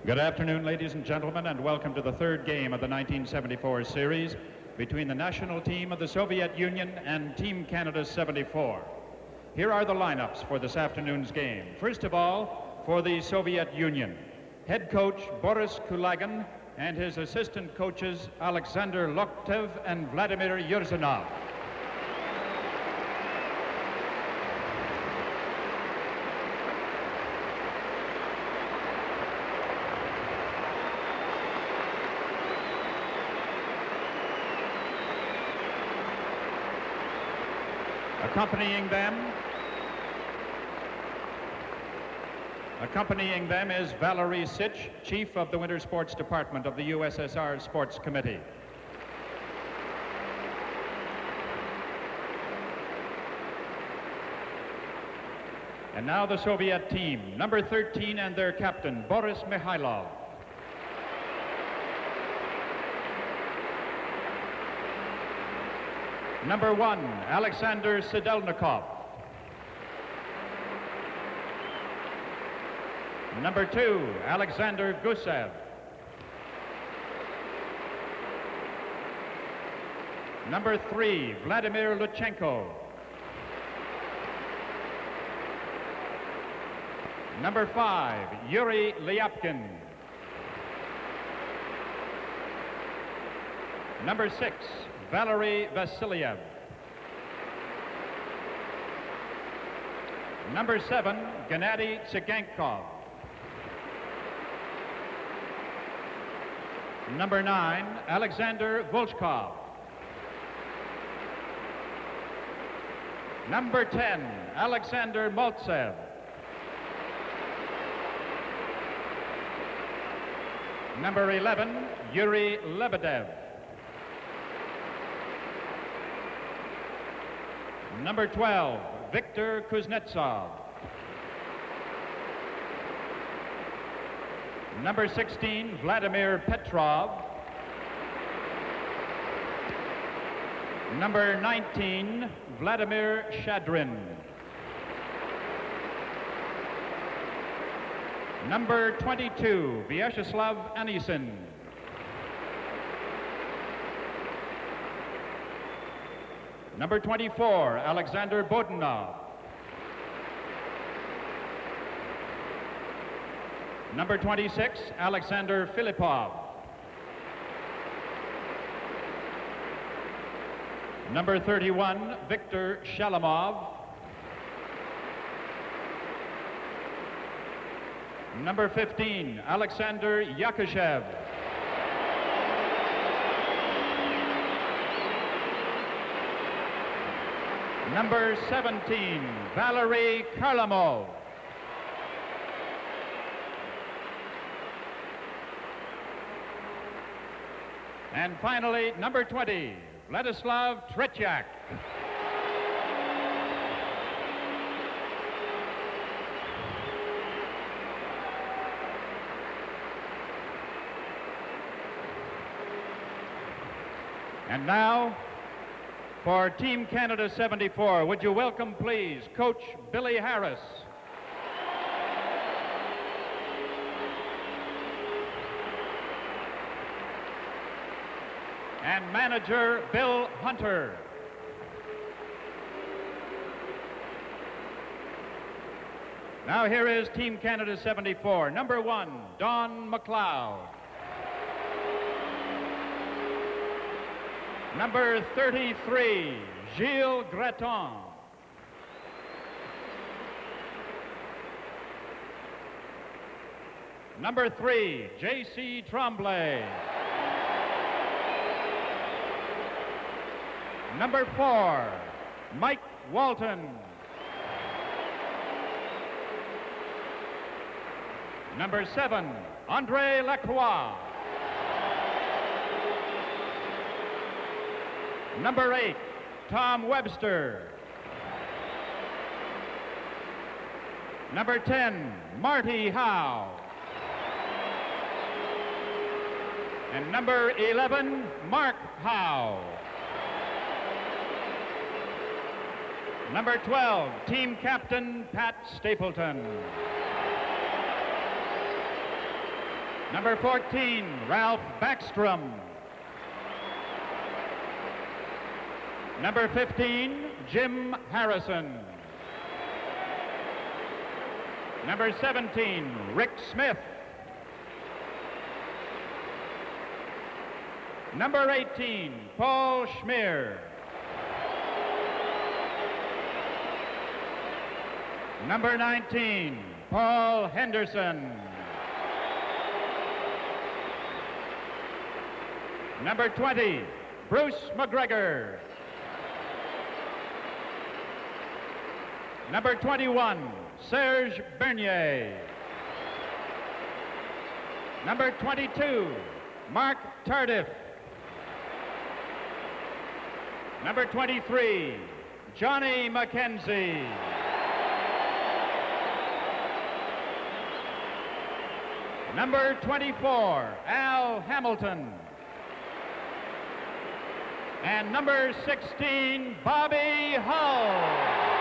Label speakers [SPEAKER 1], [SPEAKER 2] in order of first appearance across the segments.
[SPEAKER 1] Good afternoon, ladies and gentlemen, and welcome to the third game of the 1974 series between the national team of the Soviet Union and Team Canada 74. Here are the lineups for this afternoon's game. First of all, for the Soviet Union, head coach Boris Kulagin and his assistant coaches Alexander Loktev and Vladimir Yurzanov. Accompanying them is Valery Sitch, Chief of the Winter Sports Department of the USSR Sports Committee. And now the Soviet team, number 13 and their captain, Boris Mikhailov. Number 1, Alexander Sidelnikov. Number 2, Alexander Gusev. Number 3, Vladimir Luchenko. Number 5, Yuri Lyapkin. Number 6, Valery Vasilyev. Number 7, Gennady Tsigankov. Number 9, Alexander Volchkov. Number 10, Alexander Maltsev. Number 11, Yuri Lebedev. Number 12, Viktor Kuznetsov. Number 16, Vladimir Petrov. Number 19, Vladimir Shadrin. Number 22, Vyacheslav Anisin. Number 24, Alexander Bodunov. Number 26, Alexander Filipov. Number 31, Viktor Shalamov. Number 15, Alexander Yakushev. Number 17, Valery Karlamov. And finally, number 20, Vladislav Tretiak. And now, for Team Canada 74, would you welcome, please, Coach Billy Harris. And manager Bill Hunter. Now here is Team Canada 74. Number 1, Don McLeod. Number 33, Gilles Greton. Number 3, J.C. Tremblay. Number 4, Mike Walton. Number 7, Andre Lacroix. Number 8, Tom Webster. Number 10, Marty Howe. And number 11, Mark Howe. Number 12, team captain Pat Stapleton. Number 14, Ralph Backstrom. Number 15, Jim Harrison. Number 17, Rick Smith. Number 18, Paul Schmier. Number 19, Paul Henderson. Number 20, Bruce McGregor. Number 21, Serge Bernier. Number 22, Mark Tardif. Number 23, Johnny McKenzie. Number 24, Al Hamilton. And number 16, Bobby Hull.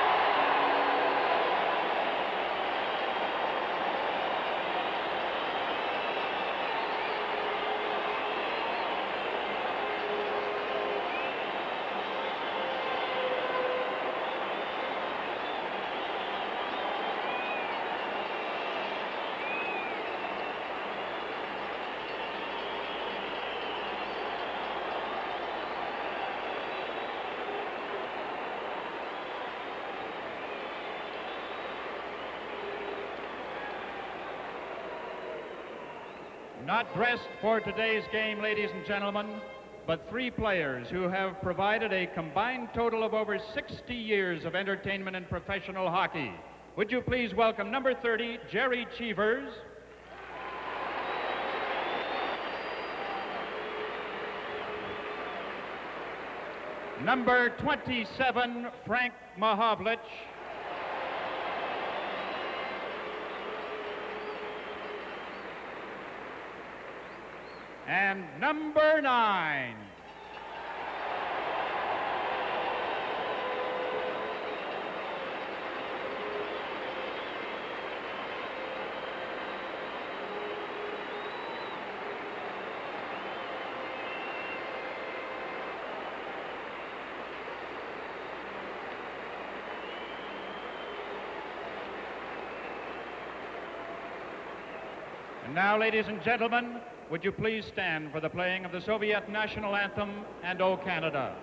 [SPEAKER 1] Not dressed for today's game, ladies and gentlemen, but three players who have provided a combined total of over 60 years of entertainment in professional hockey. Would you please welcome number 30, Jerry Cheevers. Number 27, Frank Mahovlich. And number 9, and now, ladies and gentlemen, would you please stand for the playing of the Soviet national anthem and O Canada.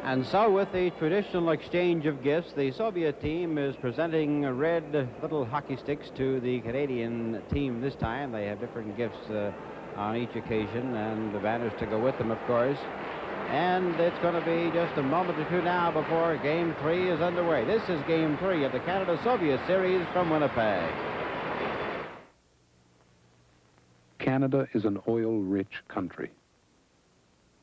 [SPEAKER 2] And so with the traditional exchange of gifts, the Soviet team is presenting red little hockey sticks to the Canadian team this time. They have different gifts on each occasion, and the banners to go with them, of course. And it's going to be just a moment or two now before Game 3 is underway. This is Game 3 of the Canada-Soviet series from Winnipeg.
[SPEAKER 3] Canada is an oil-rich country.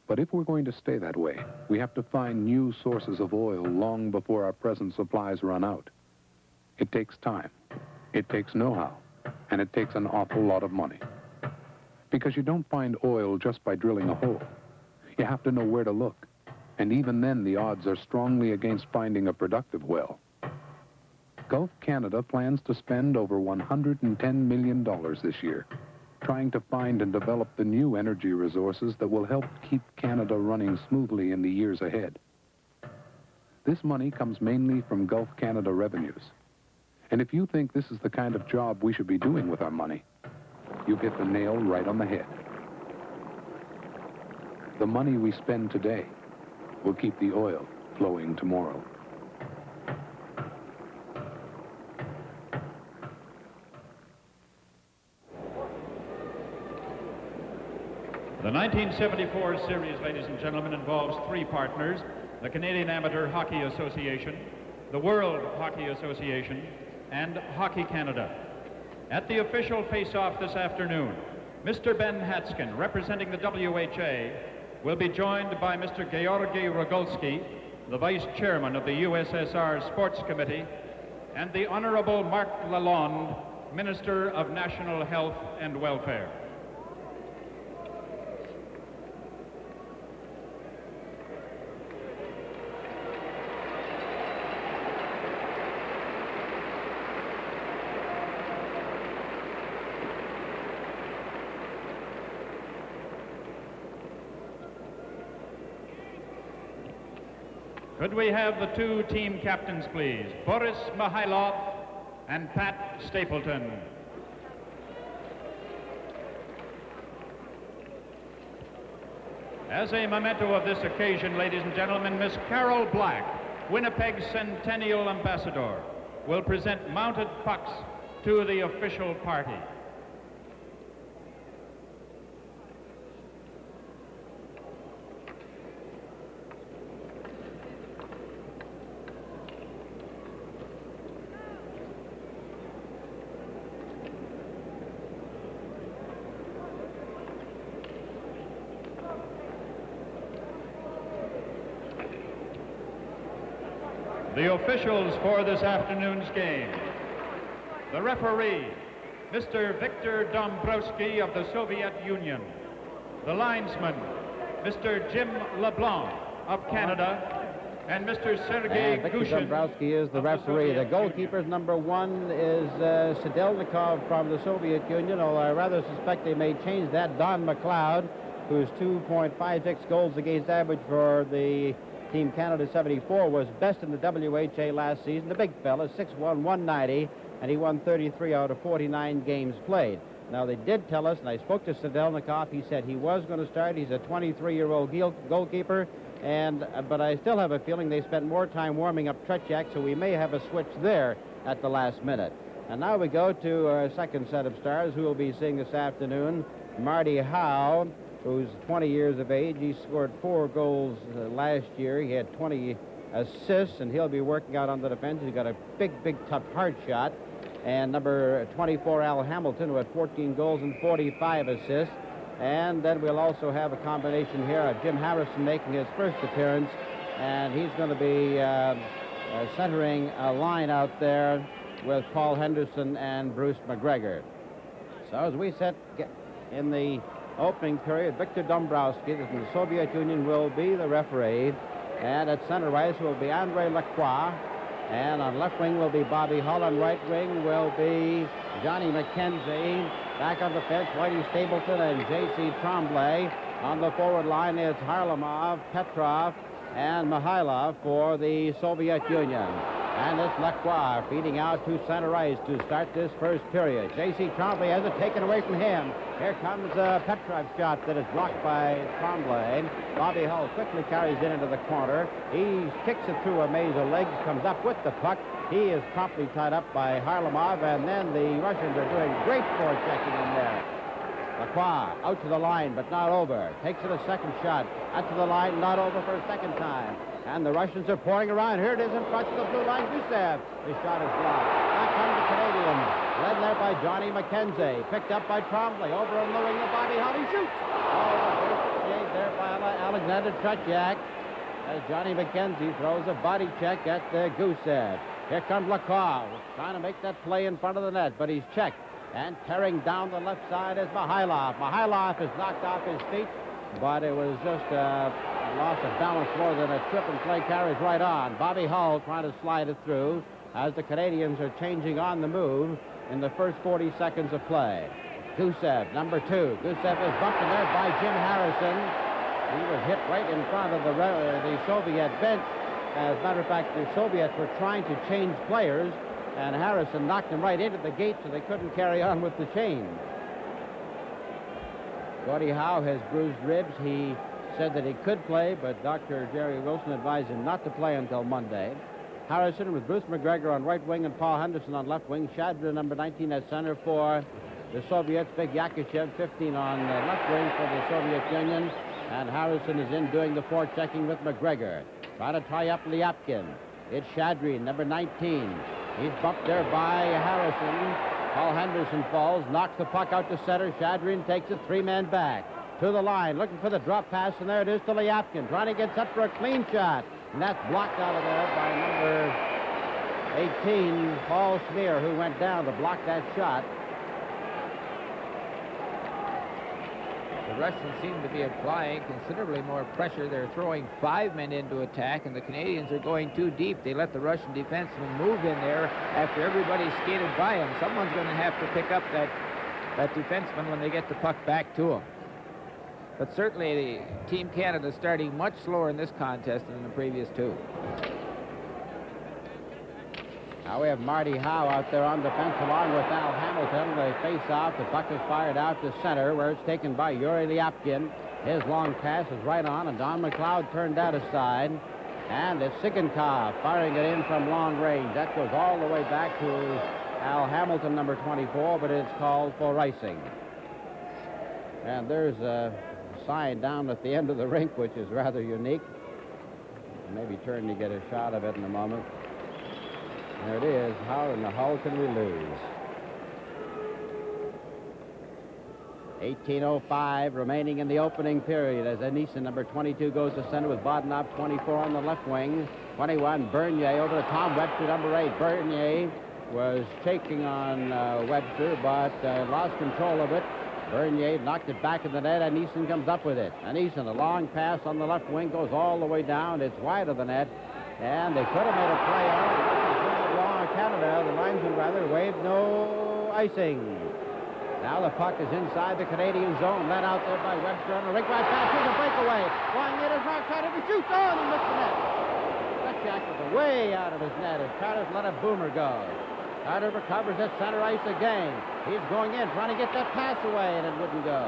[SPEAKER 3] But if we're going to stay that way, we have to find new sources of oil long before our present supplies run out. It takes time, it takes know-how, and it takes an awful lot of money. Because you don't find oil just by drilling a hole. You have to know where to look, and even then the odds are strongly against finding a productive well. Gulf Canada plans to spend over $110 million this year, trying to find and develop the new energy resources that will help keep Canada running smoothly in the years ahead. This money comes mainly from Gulf Canada revenues. And if you think this is the kind of job we should be doing with our money, you've hit the nail right on the head. The money we spend today will keep the oil flowing tomorrow.
[SPEAKER 1] The 1974 series, ladies and gentlemen, involves three partners: the Canadian Amateur Hockey Association, the World Hockey Association, and Hockey Canada. At the official face-off this afternoon, Mr. Ben Hatskin, representing the WHA, will be joined by Mr. Georgy Rogolsky, the Vice Chairman of the USSR Sports Committee, and the Honorable Marc Lalonde, Minister of National Health and Welfare. Could we have the two team captains, please? Boris Mikhailov and Pat Stapleton. As a memento of this occasion, ladies and gentlemen, Miss Carol Black, Winnipeg's Centennial Ambassador, will present mounted pucks to the official party. The officials for this afternoon's game: the referee, Mr. Victor Dombrowski of the Soviet Union; the linesman, Mr. Jim LeBlanc of Canada; and Mr. Sergei
[SPEAKER 2] Victor
[SPEAKER 1] Gushin.
[SPEAKER 2] Dombrowski is the referee. The goalkeeper's number one is Sedelnikov from the Soviet Union, although I rather suspect they may change that. Don McLeod, whose 2.56 goals against average for the Team Canada 74 was best in the WHA last season. The big fella, 6'1", 190, and he won 33 out of 49 games played. Now, they did tell us, and I spoke to Sedelnikov, he said he was going to start. He's a 23-year-old goalkeeper, but I still have a feeling they spent more time warming up Tretiak, so we may have a switch there at the last minute. And now we go to our second set of stars who we'll be seeing this afternoon. Marty Howe, who's 20 years of age. He scored 4 goals last year. He had 20 assists, and he'll be working out on the defense. He's got a big, tough, hard shot. And number 24, Al Hamilton, who had 14 goals and 45 assists. And then we'll also have a combination here of Jim Harrison making his first appearance, and he's going to be centering a line out there with Paul Henderson and Bruce McGregor. So as we set in the opening period, Victor Dombrowski from the Soviet Union will be the referee, and at center ice will be Andre Lacroix, and on left wing will be Bobby Hull, on right wing will be Johnny McKenzie. Back on the fence, Whitey Stapleton and J.C. Tremblay. On the forward line is Harlamov, Petrov, and Mikhailov for the Soviet Union. And it's Lacroix feeding out to center ice to start this first period. J.C. Tremblay has it taken away from him. Here comes a Petrov's shot that is blocked by Tremblay. Bobby Hull quickly carries it into the corner. He kicks it through a maze of legs, comes up with the puck. He is promptly tied up by Harlamov, and then the Russians are doing great forechecking in there. Lacroix out to the line, but not over. Takes it a second shot. Out to the line, not over for a second time. And the Russians are pouring around. Here it is in front of the blue line. Gusev. His shot is blocked. Back comes the Canadians. Led there by Johnny McKenzie. Picked up by Tremblay. Over on the wing of Bobby Hull. He shoots. Oh, the first shade there by Alexander Tretiak. As Johnny McKenzie throws a body check at Gusev. Here comes Lacroix, trying to make that play in front of the net, but he's checked. And tearing down the left side is Mihailov. Mihailov is knocked off his feet, but it was just a loss of balance more than a trip, and play carries right on. Bobby Hull trying to slide it through as the Canadians are changing on the move in the first 40 seconds of play. Gusev, number 2. Gusev is bumped in there by Jim Harrison. He was hit right in front of the Soviet bench. As a matter of fact, the Soviets were trying to change players, and Harrison knocked him right into the gate, so they couldn't carry on with the change. Gordie Howe has bruised ribs. He said that he could play, but Dr. Jerry Wilson advised him not to play until Monday. Harrison with Bruce McGregor on right wing and Paul Henderson on left wing. Shadra, number 19, at center for the Soviets. Big Yakushev, 15, on left wing for the Soviet Union. And Harrison is in doing the forechecking with McGregor. Trying to tie up Lyapkin. It's Shadri, number 19. He's bumped there by Harrison. Paul Henderson falls, knocks the puck out to center. Shadrin takes it, 3-man back. To the line, looking for the drop pass, and there it is to Lyapkin. Trying to get set for a clean shot. And that's blocked out of there by number 18, Paul Smear, who went down to block that shot.
[SPEAKER 4] The Russians seem to be applying considerably more pressure. They're throwing 5 men into attack, and the Canadians are going too deep. They let the Russian defensemen move in there after everybody skated by him. Someone's going to have to pick up that defenseman when they get the puck back to him. But certainly, Team Canada starting much slower in this contest than in the previous 2.
[SPEAKER 2] Now we have Marty Howe out there on defense along with Al Hamilton. They face off. The puck is fired out to center, where it's taken by Yuri Lyapkin. His long pass is right on, and Don McLeod turned that aside. And it's Sigankov firing it in from long range. That goes all the way back to Al Hamilton, number 24, but it's called for icing. And there's a sign down at the end of the rink, which is rather unique. Maybe turn to get a shot of it in a moment. There it is. How in the hell can we lose? 18:05 remaining in the opening period as Anissa, number 22, goes to center with Bodanov, 24, on the left wing. 21, Bernier over to Tom Webster, number 8. Bernier was shaking on Webster, but lost control of it. Bernier knocked it back in the net, and Neeson comes up with it. And Neeson, a long pass on the left wing, goes all the way down. It's wide of the net, and they could have made a play on it. Canada, the linesman rather, waved no icing. Now the puck is inside the Canadian zone, led out there by Webster on a rink right pass. Here's a breakaway. Flying in is not Carter to shoot. Oh, and he missed the net. Tretiak was way out of his net as Carter's let a boomer go. Carter recovers at center ice again. He's going in, trying to get that pass away, and it wouldn't go.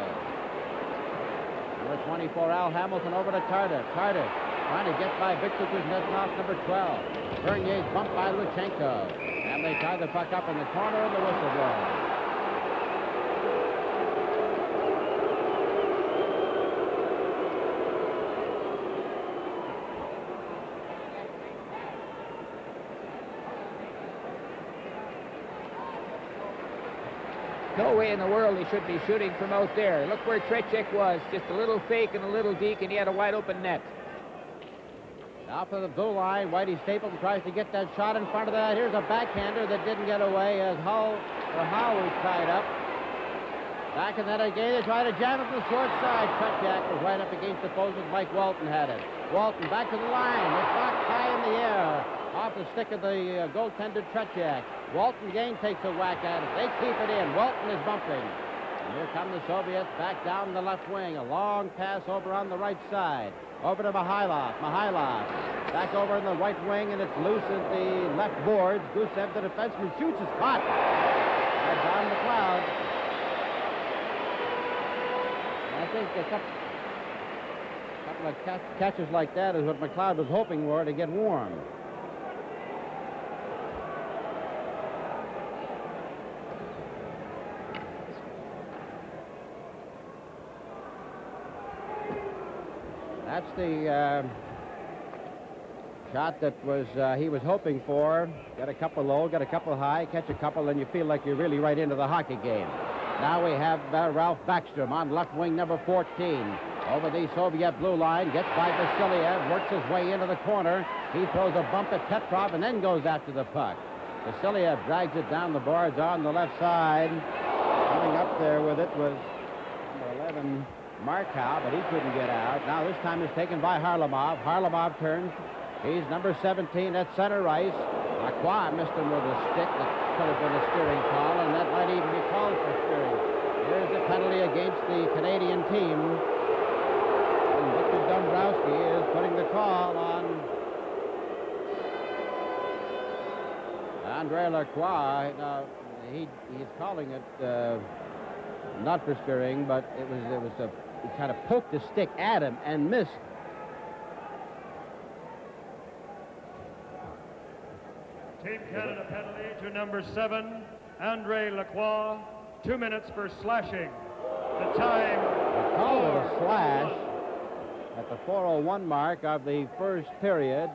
[SPEAKER 2] Number 24, Al Hamilton, over to Carter. Carter trying to get by Victor Kuznetsov, number 12. Bernier's bumped by Luchenko. And they tie the puck up in the corner, and the whistle blows.
[SPEAKER 4] No way in the world he should be shooting from out there. Look where Tretiak was. Just a little fake and a little deke, and he had a wide open net.
[SPEAKER 2] Off of the blue line, Whitey Stapleton tries to get that shot in front of that. Here's a backhander that didn't get away as Howe was tied up. Back in that again, they try to jam it to the short side. Tretiak was right up against the post as Mike Walton had it. Walton back to the line. It's knocked high in the air. Off the stick of the goaltender Tretiak. Walton again takes a whack at it. They keep it in. Walton is bumping. Here come the Soviets back down the left wing. A long pass over on the right side. Over to Mihailov. Mihailov back over in the right wing, and it's loose at the left boards. Gusev, the defenseman, shoots. Is caught by Don McLeod. I think a couple of catches like that is what McLeod was hoping for to get warm. That's the shot that was he was hoping for. Get a couple low, get a couple high, catch a couple, and you feel like you're really right into the hockey game. Now we have Ralph Backstrom on left wing, number 14. Over the Soviet blue line, gets by Vasiliev, works his way into the corner. He throws a bump at Petrov and then goes after the puck. Vasiliev drags it down the boards on the left side. Coming up there with it was number 11, Markow, but he couldn't get out. Now this time it's taken by Harlamov. Harlamov turns. He's number 17 at center ice. Lacroix missed him with a stick that could have been a steering call, and that might even be called for steering. Here's the penalty against the Canadian team. And Victor Dombrowski is putting the call on Andre Lacroix. Now, he's calling it not for steering, but he kind of poked the stick at him and missed.
[SPEAKER 5] Team Canada penalty to number 7, Andre Lacroix. 2 minutes for slashing. The time.
[SPEAKER 2] They called it a slash at the 4:01 mark of the first period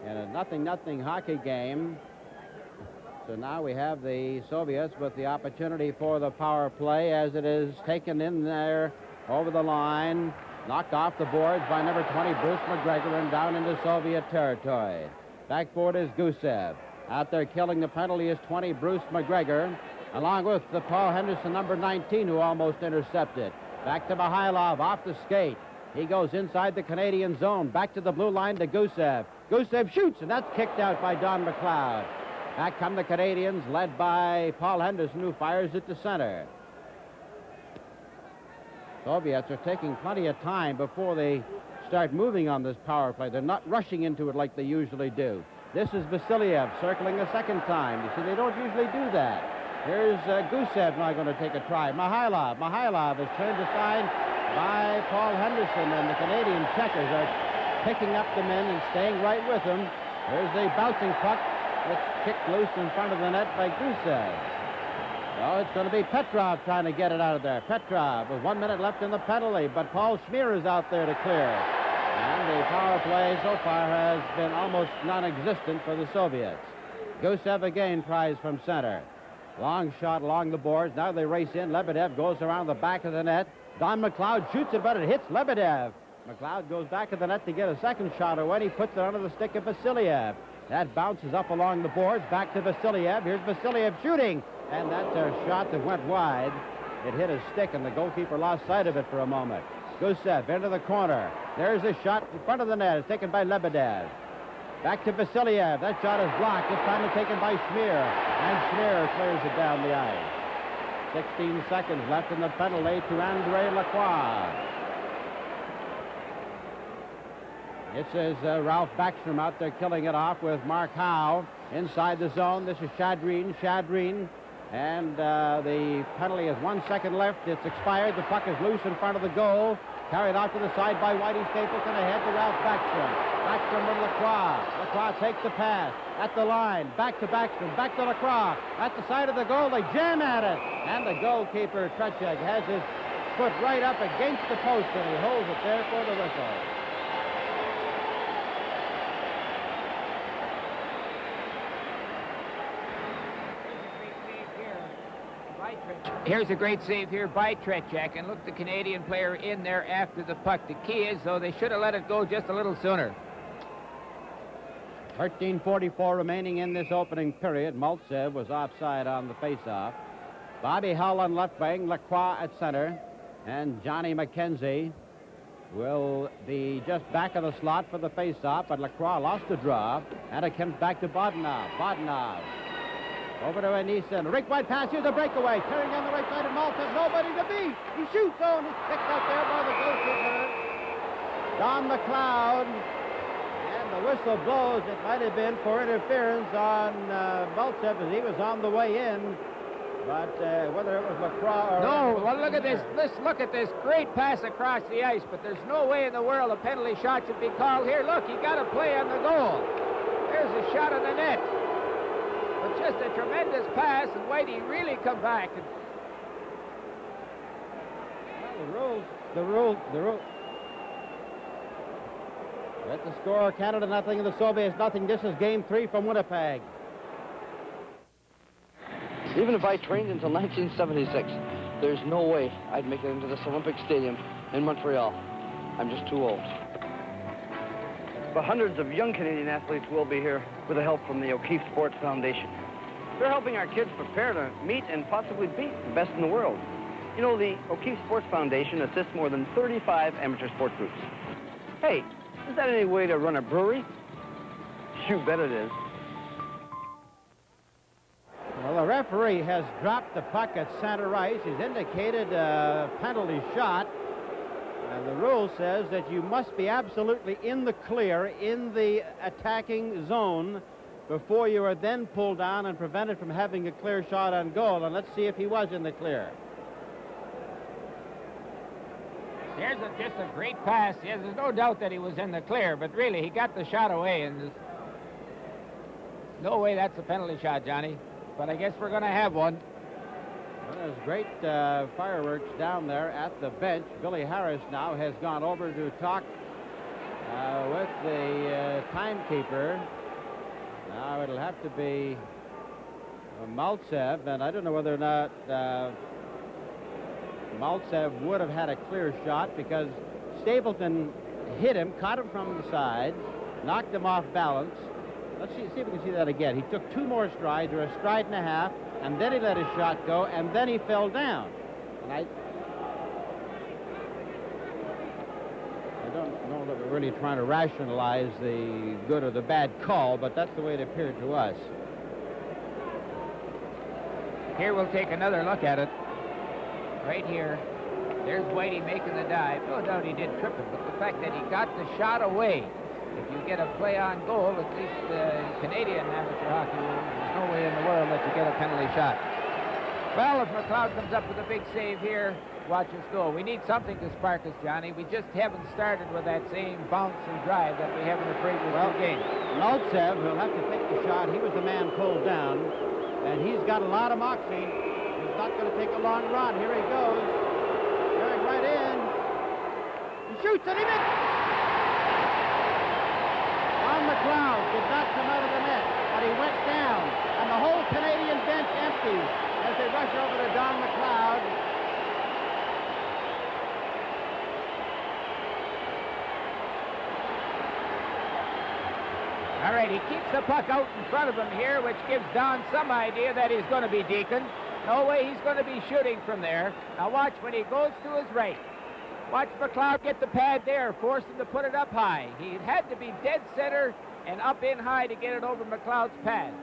[SPEAKER 2] in a 0-0 hockey game. So now we have the Soviets with the opportunity for the power play as it is taken in there over the line, knocked off the boards by number 20, Bruce McGregor, and down into Soviet territory. Backboard is Gusev. Out there killing the penalty is 20, Bruce McGregor, along with the Paul Henderson, number 19, who almost intercepted. Back to Mihailov, off the skate. He goes inside the Canadian zone, back to the blue line to Gusev. Gusev shoots, and that's kicked out by Don McLeod. Back come the Canadians, led by Paul Henderson, who fires it to center. Soviets are taking plenty of time before they start moving on this power play. They're not rushing into it like they usually do. This is Vasiliev circling a second time. You see, they don't usually do that. Here's Gusev now going to take a try. Mihailov is turned aside by Paul Henderson, and the Canadian checkers are picking up the men and staying right with them. Here's the bouncing puck. It's kicked loose in front of the net by Gusev. So it's going to be Petrov trying to get it out of there. Petrov with 1 minute left in the penalty, but Paul Schmier is out there to clear. And the power play so far has been almost non-existent for the Soviets. Gusev again tries from center. Long shot along the boards. Now they race in. Lebedev goes around the back of the net. Don McLeod shoots it, but it hits Lebedev. McLeod goes back of the net to get a second shot away. He puts it under the stick of Vasiliev. That bounces up along the boards. Back to Vasiliev. Here's Vasiliev shooting. And that's a shot that went wide. It hit his stick, and the goalkeeper lost sight of it for a moment. Gusev into the corner. There's a shot in front of the net. It's taken by Lebedev. Back to Vasiliev. That shot is blocked. This time it's taken by Schmier. And Schmier clears it down the ice. 16 seconds left in the penalty to Andre Lacroix. This is Ralph Backstrom out there killing it off with Mark Howe inside the zone. This is Shadreen. And the penalty has 1 second left. It's expired. The puck is loose in front of the goal. Carried out to the side by Whitey Stapleton. Ahead to Ralph Backstrom. Backstrom with Lacroix. Lacroix takes the pass. At the line. Back to Backstrom. Back to Lacroix. At the side of the goal. They jam at it. And the goalkeeper, Trechek, has his foot right up against the post, and he holds it there for the whistle.
[SPEAKER 4] Here's a great save here by Trechek, and look, the Canadian player in there after the puck. The key is, though, they should have let it go just a little sooner.
[SPEAKER 2] 13:44 remaining in this opening period. Maltsev was offside on the faceoff. Bobby Hull on left wing, Lacroix at center, and Johnny McKenzie will be just back of the slot for the faceoff, but Lacroix lost the draw, and it comes back to Bodnov. Over to Anisin. Rink wide pass. Here's a breakaway. Tearing down the right side of Malta. Nobody to beat. He shoots. Oh, and he's picked up there by the goalkeeper, Don McLeod. And the whistle blows. It might have been for interference on Malta as he was on the way in. But whether it was LaCroix or...
[SPEAKER 4] No, well, look at this. Let's look at this great pass across the ice, but there's no way in the world a penalty shot should be called here. Look, he got a play on the goal. There's a shot on the net. But just a tremendous pass, and Whitey really come back.
[SPEAKER 2] Well, the rules. At the score, Canada nothing and the Soviets nothing. This is game 3 from Winnipeg.
[SPEAKER 6] Even if I trained until 1976, there's no way I'd make it into this Olympic Stadium in Montreal. I'm just too old. But hundreds of young Canadian athletes will be here with the help from the O'Keefe Sports Foundation. They're helping our kids prepare to meet and possibly beat the best in the world. You know, the O'Keefe Sports Foundation assists more than 35 amateur sport groups. Hey, is that any way to run a brewery? You bet it is.
[SPEAKER 2] Well, the referee has dropped the puck at center ice. He's indicated a penalty shot. And the rule says that you must be absolutely in the clear, in the attacking zone, before you are then pulled down and prevented from having a clear shot on goal. And let's see if he was in the clear.
[SPEAKER 4] There's just a great pass. Yes, there's no doubt that he was in the clear, but really, he got the shot away, and there's no way that's a penalty shot, Johnny. But I guess we're going to have one.
[SPEAKER 2] Well, there's great fireworks down there at the bench. Billy Harris now has gone over to talk with the timekeeper. Now it'll have to be Maltsev, and I don't know whether or not Maltsev would have had a clear shot because Stapleton hit him, caught him from the side, knocked him off balance. Let's see if we can see that again. He took 2 more strides, or a stride and a half, and then he let his shot go, and then he fell down. And I don't know that we're really trying to rationalize the good or the bad call, but that's the way it appeared to us.
[SPEAKER 4] Here we'll take another look at it. Right here. There's Whitey making the dive. No doubt he did trip him, but the fact that he got the shot away. If you get a play on goal, at least Canadian amateur hockey rules, there's no way in the world that you get a penalty shot. Well, if McLeod comes up with a big save here, watch us go. We need something to spark us, Johnny. We just haven't started with that same bounce and drive that we have in the previous 2 games.
[SPEAKER 2] Maltsev will have to take the shot. He was the man pulled down, and he's got a lot of moxie. He's not going to take a long run. Here he goes. Going right in. He shoots, and he misses. McLeod did not come out of the net, but he went down, and the whole Canadian bench empties as they rush over to Don McLeod.
[SPEAKER 4] All right, he keeps the puck out in front of him here, which gives Don some idea that he's going to be Deacon. No way he's going to be shooting from there. Now watch when he goes to his right. Watch McLeod get the pad there, force him to put it up high. He had to be dead center and up in high to get it over McLeod's pad.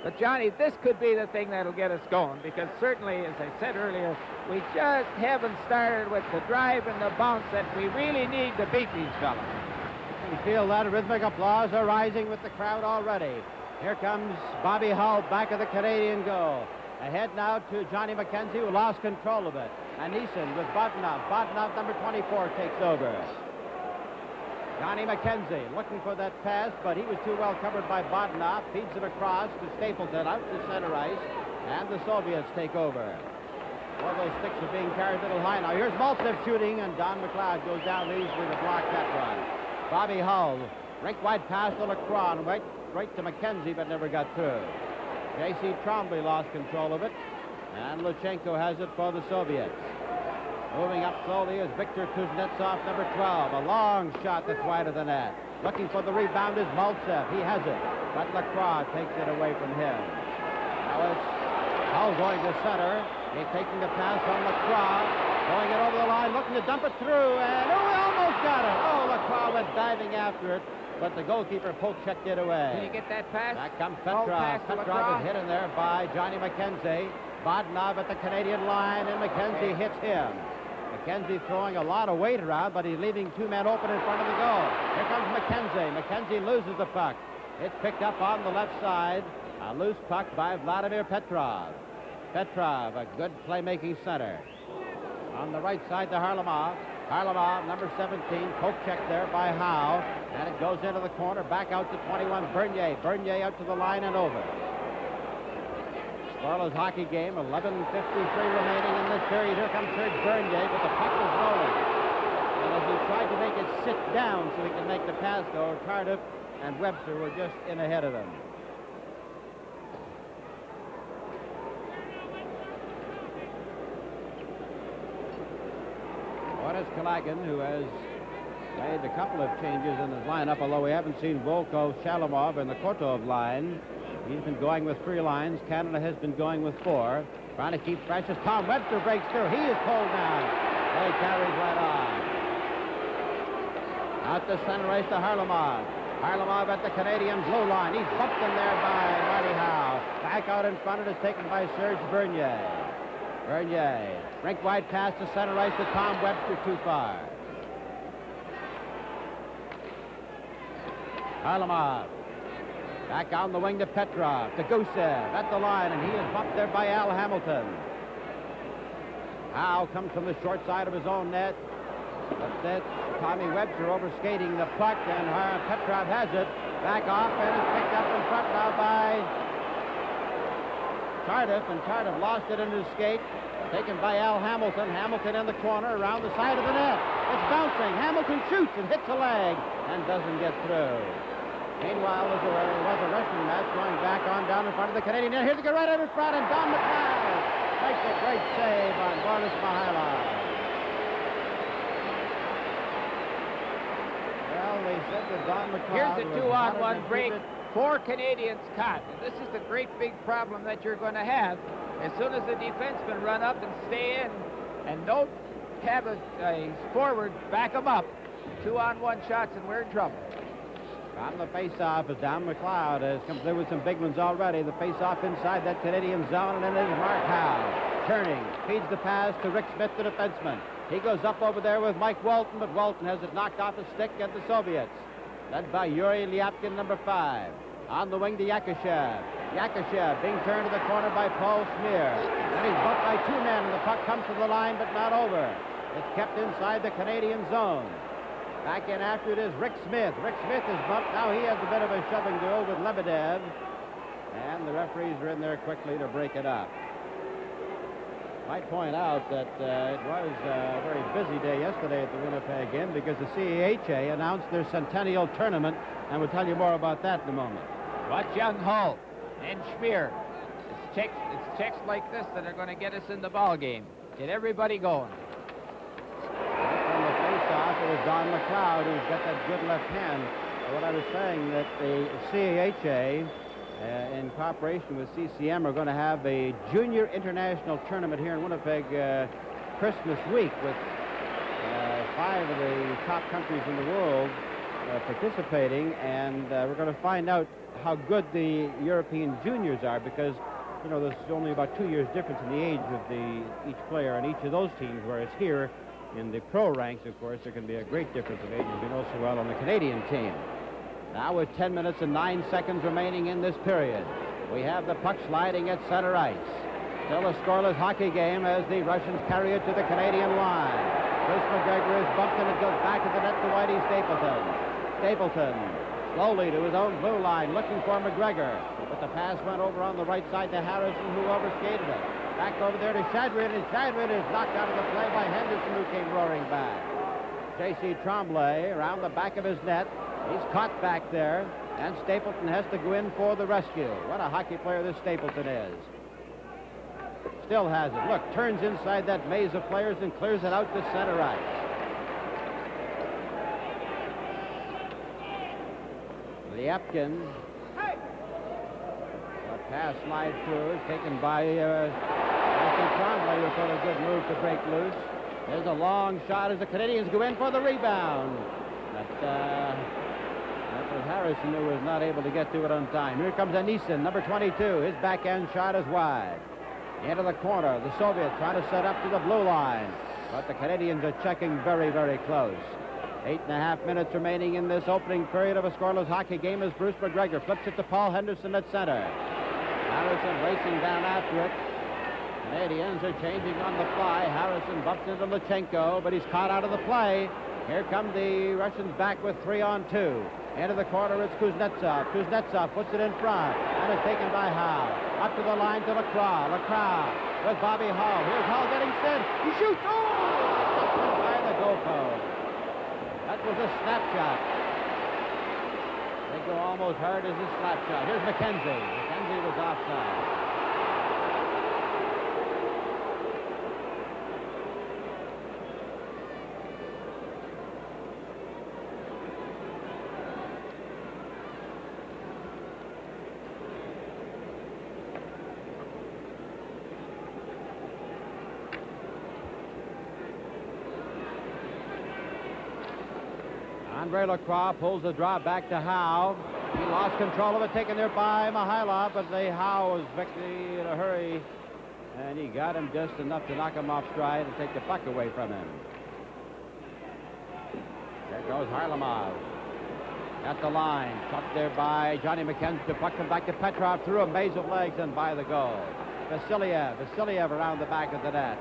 [SPEAKER 4] But, Johnny, this could be the thing that'll get us going, because certainly, as I said earlier, we just haven't started with the drive and the bounce that we really need to beat these fellas.
[SPEAKER 2] You feel that rhythmic applause arising with the crowd already. Here comes Bobby Hull back of the Canadian goal. Ahead now to Johnny McKenzie, who lost control of it. And Eason with Bodnov. Bodnov, number 24, takes over. Johnny McKenzie looking for that pass, but he was too well covered by Bodnov. Feeds it across to Stapleton, out to center ice, and the Soviets take over. All those sticks are being carried a little high now. Here's Maltsev shooting, and Don McLeod goes down easily to block that run. Bobby Hull, rink-wide pass to LaCroix, right to McKenzie, but never got through. J.C. Trombley lost control of it, and Luchenko has it for the Soviets. Moving up slowly is Viktor Kuznetsov, number 12. A long shot that's wide of the net. Looking for the rebound is Maltsev. He has it, but LaCroix takes it away from him. Now it's Hull going to center. He's taking the pass from LaCroix, going it over the line, looking to dump it through, and he almost got it. Oh, LaCroix went diving after it, but the goalkeeper poke-checked it away.
[SPEAKER 4] Can you get that pass?
[SPEAKER 2] Back comes
[SPEAKER 4] No
[SPEAKER 2] Petrov.
[SPEAKER 4] pass to
[SPEAKER 2] Petrov
[SPEAKER 4] Lacroix.
[SPEAKER 2] is hit in there by Johnny McKenzie. Bodnov at the Canadian line, and McKenzie hits him. McKenzie throwing a lot of weight around, but he's leaving two men open in front of the goal. Here comes McKenzie. McKenzie loses the puck. It's picked up on the left side. A loose puck by Vladimir Petrov. Petrov, a good playmaking center. On the right side to Harlamov. Harlamov, number 17, poke check there by Howe. And it goes into the corner, back out to 21, Bernier. Bernier out to the line and over. Scoreless hockey game, 11:53 remaining in this period. Here comes Serge Bernier, but the puck is rolling. And as he tried to make it sit down so he could make the pass, though, Tardif and Webster were just in ahead of him. Boris Kalagin, who has made a couple of changes in his lineup, although we haven't seen Volkov, Shalamov, and the Kotov line. He's been going with 3 lines. Canada has been going with 4. Trying to keep fresh as Tom Webster breaks through. He is pulled down. He carries right on. Out the center race to Harlamov. Harlamov at the Canadian blue line. He's bumped in there by Marty Howe. Back out in front. It is taken by Serge Bernier. Bernier. Rink wide pass to center ice to Tom Webster, too far. Harlamov. Back on the wing to Petrov, to Gusev at the line, and he is bumped there by Al Hamilton. Howe comes from the short side of his own net. But that's Tommy Webster overskating the puck, and Petrov has it. Back off, and it's picked up in front now by Tardif, and Tardif lost it in his skate. Taken by Al Hamilton. Hamilton in the corner around the side of the net. It's bouncing. Hamilton shoots and hits a leg and doesn't get through. Meanwhile, there was a wrestling match going back on down in front of the Canadian net. Here's the go right out in front, and Don McLeod makes a great save on Boris Mihailov. Well, they said that Don McLeod.
[SPEAKER 4] Here's a 2-on-1 break. 4 Canadians caught. And this is the great big problem that you're going to have. As soon as the defensemen run up and stay in and don't have a forward back them up, 2-on-1 shots, and we're in trouble.
[SPEAKER 2] From the face-off, as Don McLeod has come through with some big ones already. The face-off inside that Canadian zone, and then there's Mark Howe. Turning, feeds the pass to Rick Smith, the defenseman. He goes up over there with Mike Walton, but Walton has it knocked off his stick at the Soviets. Led by Yuri Lyapkin, number 5. On the wing to Yakashev. Yakashev being turned to the corner by Paul Schmier. And he's bumped by 2 men, and the puck comes to the line, but not over. It's kept inside the Canadian zone. Back in after it is Rick Smith. Rick Smith is bumped. Now he has a bit of a shoving duel with Lebedev. And the referees are in there quickly to break it up. Might point out that it was a very busy day yesterday at the Winnipeg Inn because the CAHA announced their centennial tournament, and we'll tell you more about that in a moment.
[SPEAKER 4] Watch Young Hull and Schmier. It's checks like this that are going to get us in the ball game. Get everybody going.
[SPEAKER 2] From the face-off, it was Don McLeod who's got that good left hand. What I was saying that the CAHA, in cooperation with CCM, are going to have a junior international tournament here in Winnipeg Christmas week with 5 of the top countries in the world participating, and we're going to find out how good the European juniors are because, you know, there's only about 2 years difference in the age of each player on each of those teams, whereas here in the pro ranks, of course, there can be a great difference of age, as we know so well on the Canadian team. Now with 10 minutes and 9 seconds remaining in this period, we have the puck sliding at center ice. Still a scoreless hockey game as the Russians carry it to the Canadian line. Bruce McGregor is bumped and it goes back to the net to Whitey Stapleton. Stapleton slowly to his own blue line looking for McGregor. But the pass went over on the right side to Harrison, who overskated it. Back over there to Shadrin, and Shadrin is knocked out of the play by Henderson, who came roaring back. J.C. Tremblay around the back of his net. He's caught back there, and Stapleton has to go in for the rescue. What a hockey player this Stapleton is. Still has it. Look, turns inside that maze of players and clears it out to center ice. Lyapkin. A pass slide through is taken by J.C. Tremblay, who put a good move to break loose. There's a long shot as the Canadians go in for the rebound. That was Harrison who was not able to get to it on time. Here comes Anisin, number 22. His backhand shot is wide. Into the corner. The Soviets trying to set up to the blue line. But the Canadians are checking very, very close. 8.5 minutes remaining in this opening period of a scoreless hockey game as Bruce McGregor flips it to Paul Henderson at center. Harrison racing down after it. Canadians are changing on the fly. Harrison bumps into Lachenko, but he's caught out of the play. Here come the Russians back with 3-on-2. Into the corner, it's Kuznetsov. Kuznetsov puts it in front, and it's taken by Howe. Up to the line to Lacroix. Lacroix with Bobby Hall. Here's Hall getting sent. He shoots. Oh! By the goal post. That was a snapshot. They go almost hard as a snapshot. Here's McKenzie. McKenzie was offside. Andre Lacroix pulls the draw back to Howe. He lost control of it, taken there by Mihailov, but Howe was victory in a hurry, and he got him just enough to knock him off stride and take the puck away from him. There goes Harlamov. At the line, chopped there by Johnny McKenzie. The puck comes back to Petrov through a maze of legs and by the goal. Vasiliev around the back of the net.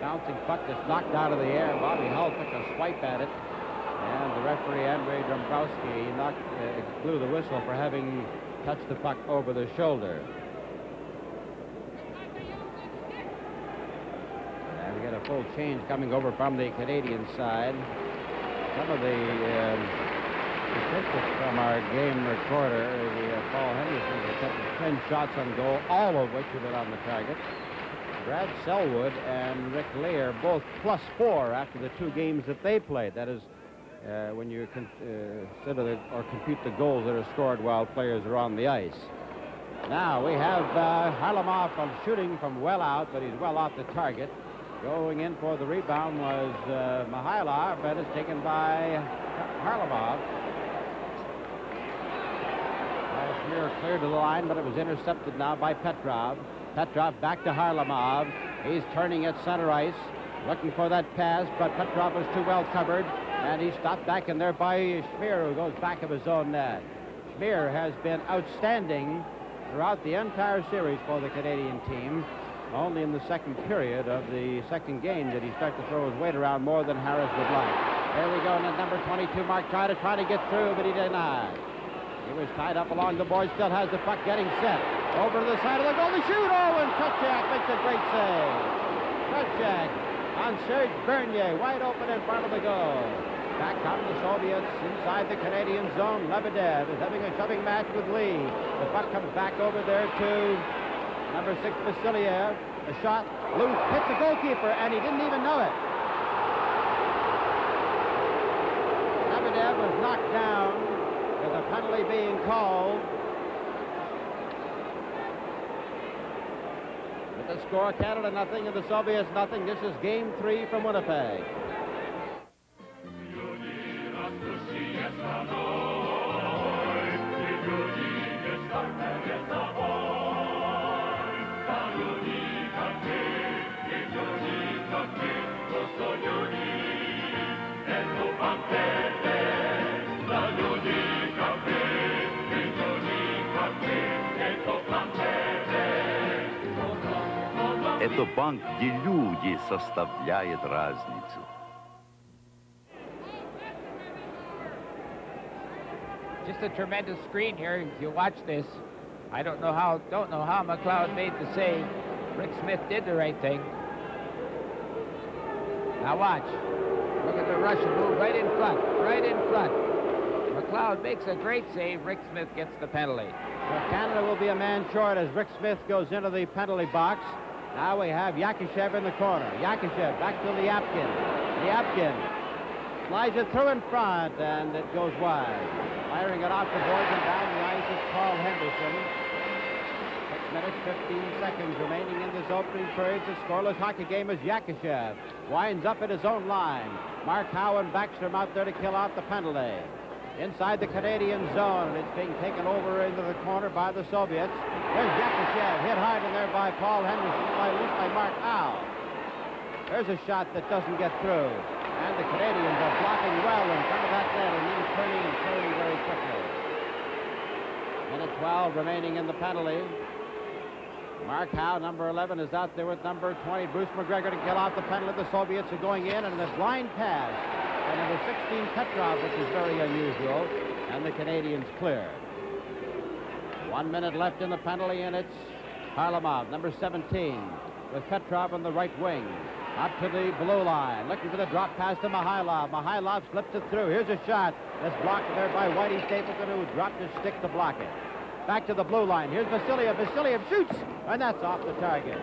[SPEAKER 2] Bouncing puck that's knocked out of the air. Bobby Hull took a swipe at it, and the referee Andrei Dombrowski blew the whistle for having touched the puck over the shoulder. And we get a full change coming over from the Canadian side. Some of the statistics from our game recorder, Paul Henderson attempted 10 shots on goal, all of which have been on the target. Brad Selwood and Rick Lear both +4 after the 2 games that they played. That is, when you consider or compute the goals that are scored while players are on the ice. Now we have Harlamov shooting from well out, but he's well off the target. Going in for the rebound was Mihailov, but it's taken by Harlamov. Schmier cleared to the line, but it was intercepted now by Petrov. Petrov back to Harlamov. He's turning at center ice, looking for that pass, but Petrov was too well covered, and he's stopped back in there by Schmier, who goes back of his own net. Schmier has been outstanding throughout the entire series for the Canadian team. Only in the second period of the second game did he start to throw his weight around more than Harris would like. There we go, and the number 22 mark trying to get through, but he did not. He was tied up along the boards, still has the puck getting set. Over to the side of the goal to shoot. Oh, and Trutchak makes a great save. Trutchak on Serge Bernier, wide open in front of the goal. Back come the Soviets inside the Canadian zone. Lebedev is having a shoving match with Lee. The puck comes back over there to number 6, Vasiliev. A shot loose, hits the goalkeeper, and he didn't even know it. Lebedev was knocked down with a penalty being called. With the score, Canada nothing and the Soviets nothing. This is Game 3 from Winnipeg.
[SPEAKER 7] Это банк, где люди составляют разницу.
[SPEAKER 4] Just a tremendous screen here. If you watch this, I don't know how McLeod made the save. Rick Smith did the right thing. Now watch. Look at the Russian move right in front. McLeod makes a great save. Rick Smith gets the penalty.
[SPEAKER 2] Well, Canada will be a man short as Rick Smith goes into the penalty box. Now we have Yakushev in the corner. Yakushev back to Lyapkin. Lyapkin slides it through in front, and it goes wide. Firing it off the boards and down the ice is Paul Henderson. minutes, 15 seconds remaining in this opening period. The scoreless hockey game as Yakushev winds up at his own line. Mark Howe and Backstrom out there to kill out the penalty. Inside the Canadian zone, and it's being taken over into the corner by the Soviets. There's Yakushev, hit hard in there by Paul Henderson, loose by Mark Howe. There's a shot that doesn't get through. And the Canadians are blocking well in front of that net and then turning and turning very quickly. Minute 12 remaining in the penalty. Mark Howe, number 11, is out there with number 20, Bruce McGregor, to kill off the penalty. The Soviets are going in, and the blind pass by number 16, Petrov, which is very unusual, and the Canadians clear. 1 minute left in the penalty, and it's Harlamov, number 17, with Petrov on the right wing. Up to the blue line, looking for the drop pass to Mihailov. Mihailov slips it through. Here's a shot that's blocked there by Whitey Stapleton, who dropped his stick to block it. Back to the blue line. Here's Vasiliev. Vasiliev shoots, and that's off the target.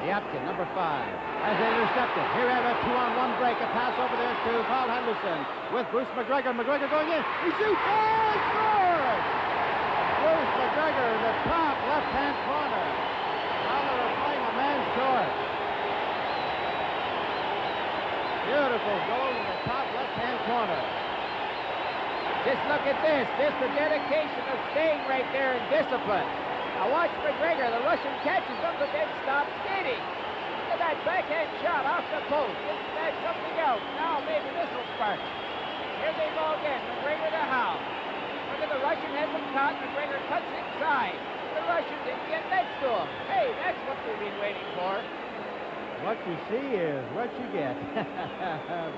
[SPEAKER 2] Yapkin, number 5, has intercepted. Here we have a 2-on-1 break. A pass over there to Paul Henderson with Bruce McGregor. McGregor going in. He shoots. Oh, he scored! Bruce McGregor, the top left-hand corner. Now they're playing a man short. Beautiful goal in the top left-hand corner.
[SPEAKER 4] Just look at this. Just the dedication of staying right there in discipline. Now watch McGregor. The Russian catches him, but then stops skating. Look at that backhand shot off the post. Isn't that something else? Now maybe this will spark. Here they go again. McGregor to Howe. Look at the Russian has him caught. McGregor cuts inside. The Russian didn't get next to him. Hey, that's what we've been waiting for.
[SPEAKER 2] What you see is what you get.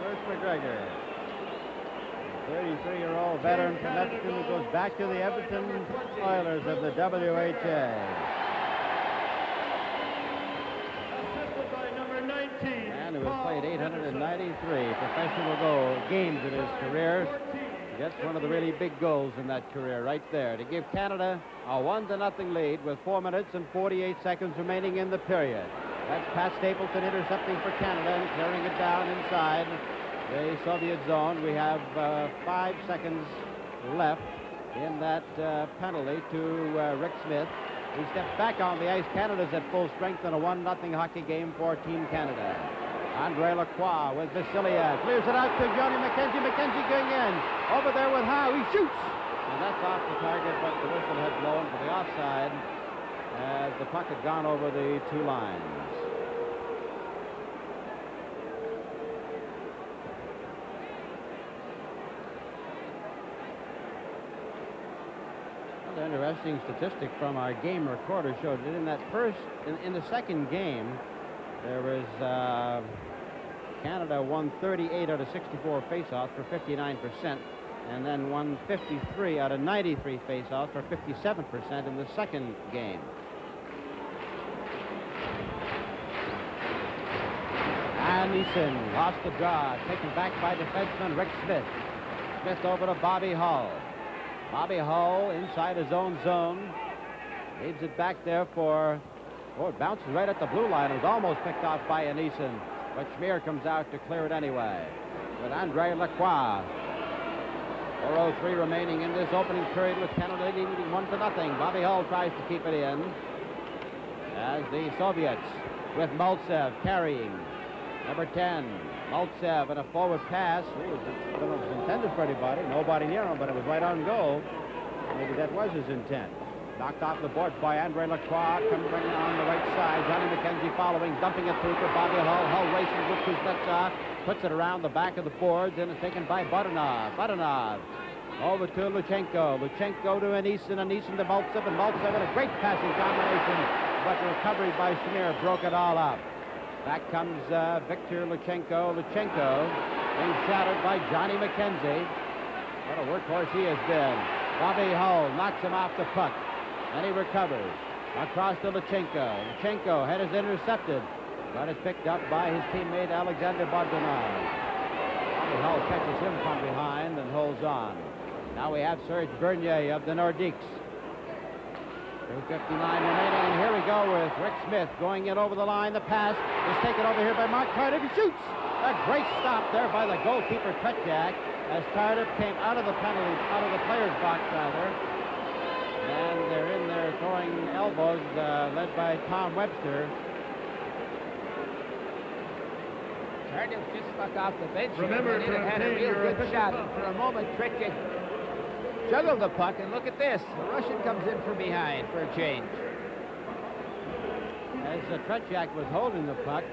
[SPEAKER 2] Bruce McGregor. 33-year-old veteran from Edmonton who goes back to the Edmonton Oilers of the WHA.
[SPEAKER 5] Assisted by number 19.
[SPEAKER 2] And who has played 893 professional games in his career. Gets one of the really big goals in that career right there to give Canada a 1-0 lead with 4 minutes and 48 seconds remaining in the period. That's Pat Stapleton intercepting for Canada and clearing it down inside the Soviet zone. We have 5 seconds left in that penalty to Rick Smith. He steps back on the ice. Canada's at full strength in a 1-0 hockey game for Team Canada. Andre Lacroix with Vasiliev. Clears it out to Johnny McKenzie. McKenzie going in. Over there with Howe. He shoots. And that's off the target, but the whistle had blown for the offside as the puck had gone over the two lines. An interesting statistic from our game recorder showed that in that in the second game, there was Canada won 38 out of 64 faceoffs for 59%, and then won 53 out of 93 faceoffs for 57% in the second game. And Neeson lost the draw, taken back by defenseman Rick Smith. Smith over to Bobby Hull. Bobby Hull inside his own zone. Leaves it back there for... Oh, it bounces right at the blue line. It was almost picked off by Neeson, but Schmier comes out to clear it anyway. With Andre Lacroix. 4:03 remaining in this opening period with Canada leading 1-0. Bobby Hull tries to keep it in as the Soviets with Maltsev carrying. Number 10, Maltsev, and a forward pass. Ooh, it was intended for anybody. Nobody near him, but it was right on goal. Maybe that was his intent. Knocked off the boards by Andre Lacroix, coming on the right side. Johnny McKenzie following, dumping it through to Bobby Hull. Hull racing with Kuznetsov, puts it around the back of the boards, and it's taken by Budanov. Budanov over to Luchenko. Luchenko to Neeson, and Neeson to Maltsev, and Maltsev with a great passing combination, but the recovery by Schmier broke it all up. Back comes Victor Luchenko. Luchenko being shadowed by Johnny McKenzie. What a workhorse he has been. Bobby Hull knocks him off the puck, and he recovers. Across to Luchenko. Luchenko had his intercepted, but it's picked up by his teammate Alexander Bogdanov. Bobby Hull catches him from behind and holds on. Now we have Serge Bernier of the Nordiques. 2:59 remaining, and here we go with Rick Smith going in over the line. The pass is taken over here by Mark Tardif. He shoots! A great stop there by the goalkeeper, Tretjak, as Tardif came out of the penalty, out of the player's box, rather. And they're in there throwing elbows, led by Tom Webster.
[SPEAKER 4] Cardinals just stuck off the bench.
[SPEAKER 5] Remember
[SPEAKER 4] here,
[SPEAKER 5] to
[SPEAKER 4] had a
[SPEAKER 5] obtain
[SPEAKER 4] real
[SPEAKER 5] your
[SPEAKER 4] good
[SPEAKER 5] official
[SPEAKER 4] shot.
[SPEAKER 5] foul.
[SPEAKER 4] And for a moment, Trick juggled the puck, and look at this. The Russian comes in from behind for a change.
[SPEAKER 2] As Tretiak was holding the puck,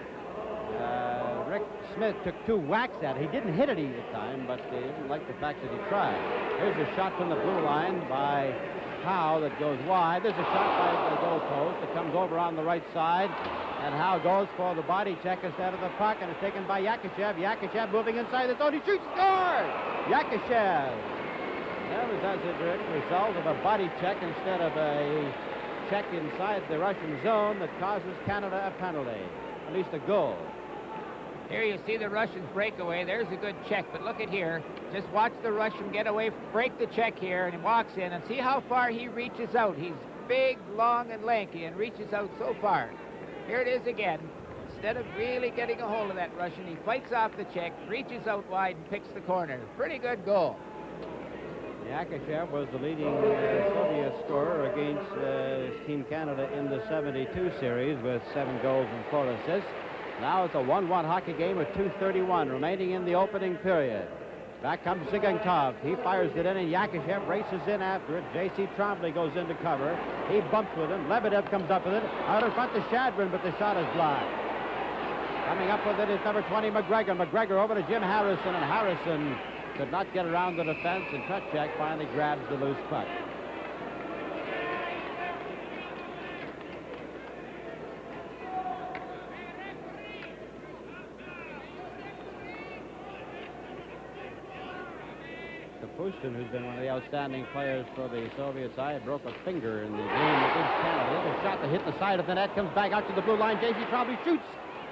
[SPEAKER 2] Rick Smith took 2 whacks at it. He didn't hit it either time, but he didn't like the fact that he tried. Here's a shot from the blue line by Howe that goes wide. There's a shot by the goal post that comes over on the right side. And Howe goes for the body check instead of the puck, and it's taken by Yakushev. Yakushev moving inside the zone. He shoots, scores! Yakushev. That was as a direct result of a body check instead of a check inside the Russian zone that causes Canada a penalty, at least a goal.
[SPEAKER 4] Here you see the Russians break away. There's a good check, but look at here. Just watch the Russian get away, break the check here, and he walks in, and see how far he reaches out. He's big, long, and lanky, and reaches out so far. Here it is again. Instead of really getting a hold of that Russian, he fights off the check, reaches out wide, and picks the corner. Pretty good goal.
[SPEAKER 2] Yakushev was the leading Soviet scorer against Team Canada in the 72 series with 7 goals and 4 assists. Now it's a 1-1 hockey game with 2:31 remaining in the opening period. Back comes Zigankov. He fires it in, and Yakushev races in after it. J.C. Trombley goes into cover. He bumps with him. Lebedev comes up with it. Out in front to Shadrin, but the shot is blocked. Coming up with it is number 20, McGregor. McGregor over to Jim Harrison, and Harrison could not get around the defense, and Tretiak finally grabs the loose puck. Pustin, who's been one of the outstanding players for the Soviet side, broke a finger in the game against Canada. There's a shot that hit the side of the net, comes back out to the blue line. J.C. Trombley shoots,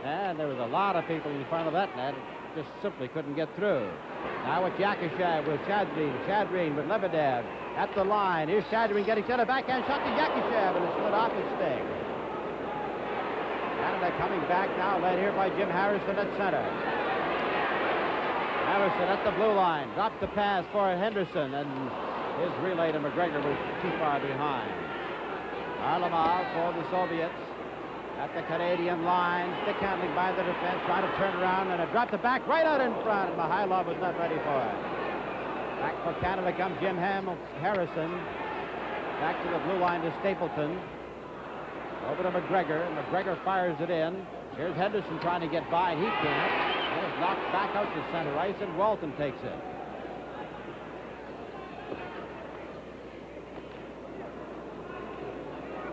[SPEAKER 2] and there was a lot of people in front of that net. Just simply couldn't get through. Now it's Yakushev with Shadrin with Lebedev at the line. Here's Shadrin getting set, a backhand shot to Yakushev, and it slid off his stick. Canada coming back now, led here by Jim Harrison at center. Harrison at the blue line, dropped the pass for Henderson, and his relay to McGregor was too far behind. Varlamov for the Soviets at the Canadian line, stick handling by the defense, trying to turn around, and it dropped the back right out in front, and Mihailov was not ready for it. Back for Canada comes Jim Harrison, back to the blue line to Stapleton, over to McGregor, and McGregor fires it in. Here's Henderson trying to get by, and he can't. And it's knocked back out to center ice, and Walton takes it.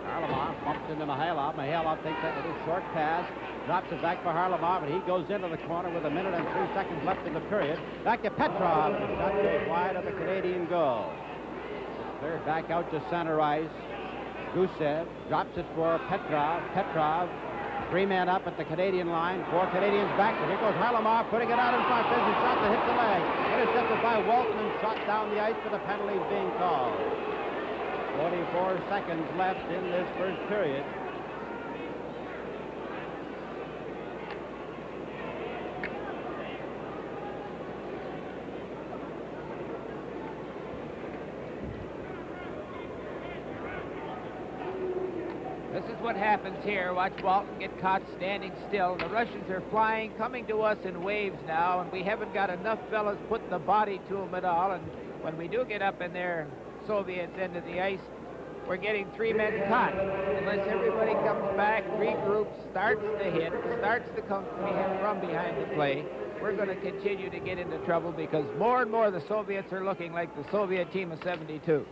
[SPEAKER 2] Harlamov bumps into Mihailov. Mihailov takes that little short pass, drops it back for Harlamov, and he goes into the corner with 1 minute and 3 seconds left in the period. Back to Petrov. The shot goes wide of the Canadian goal. It's cleared back out to center ice. Gusev drops it for Petrov. Petrov, 3 men up at the Canadian line. 4 Canadians back. And here goes Harlamov putting it out in front. There's a shot that hits the leg. Intercepted by Walton and shot down the ice for the penalties being called. 44 seconds left in this first period.
[SPEAKER 4] This is what happens here. Watch Walton get caught standing still. The Russians are flying, coming to us in waves now, and we haven't got enough fellas putting the body to them at all. And when we do get up in their Soviets end of the ice, we're getting 3 men caught. Unless everybody comes back, regroups, starts to hit, starts to come from behind the play, we're going to continue to get into trouble because more and more the Soviets are looking like the Soviet team of 72.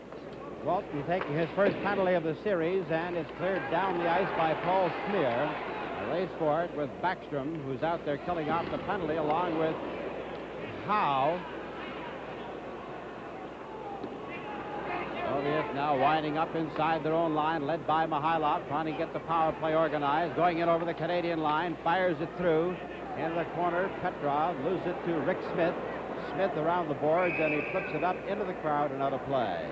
[SPEAKER 2] Walton taking his first penalty of the series, and it's cleared down the ice by Paul Smear. A race for it with Backstrom, who's out there killing off the penalty, along with Howe. Soviets now winding up inside their own line, led by Mihailov, trying to get the power play organized, going in over the Canadian line, fires it through. In the corner, Petrov loses it to Rick Smith. Smith around the boards, and he flips it up into the crowd and out of play.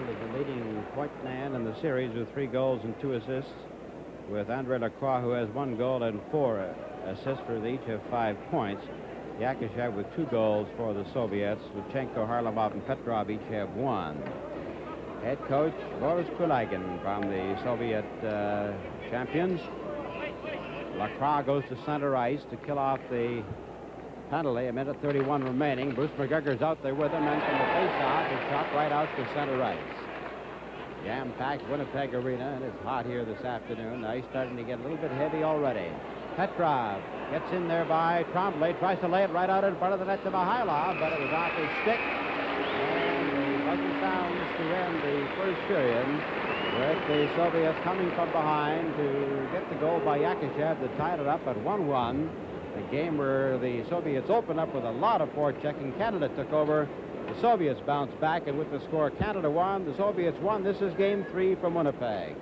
[SPEAKER 2] Wild is the leading point man in the series with 3 goals and 2 assists, with Andrei Lacroix, who has 1 goal and 4 assists, for they each have 5 points. Yakashev with 2 goals for the Soviets. Luchenko, Harlamov, and Petrov each have 1. Head coach Boris Kulagin from the Soviet champions. Lacroix goes to center ice to kill off the penalty. 1:31 remaining. Bruce McGregor's out there with him, and from the face-off, is shot right out to center ice. Jam-packed Winnipeg Arena, and it's hot here this afternoon. The ice starting to get a little bit heavy already. Petrov gets in there by Tremblay, tries to lay it right out in front of the net to Mihailov, but it was off his stick. And the buzzer sounds to end the first period, with the Soviets coming from behind to get the goal by Yakashev that tied it up at 1-1. A game where the Soviets opened up with a lot of forechecking. Canada took over. The Soviets bounced back, and with the score Canada won, the Soviets won. This is Game 3 from Winnipeg.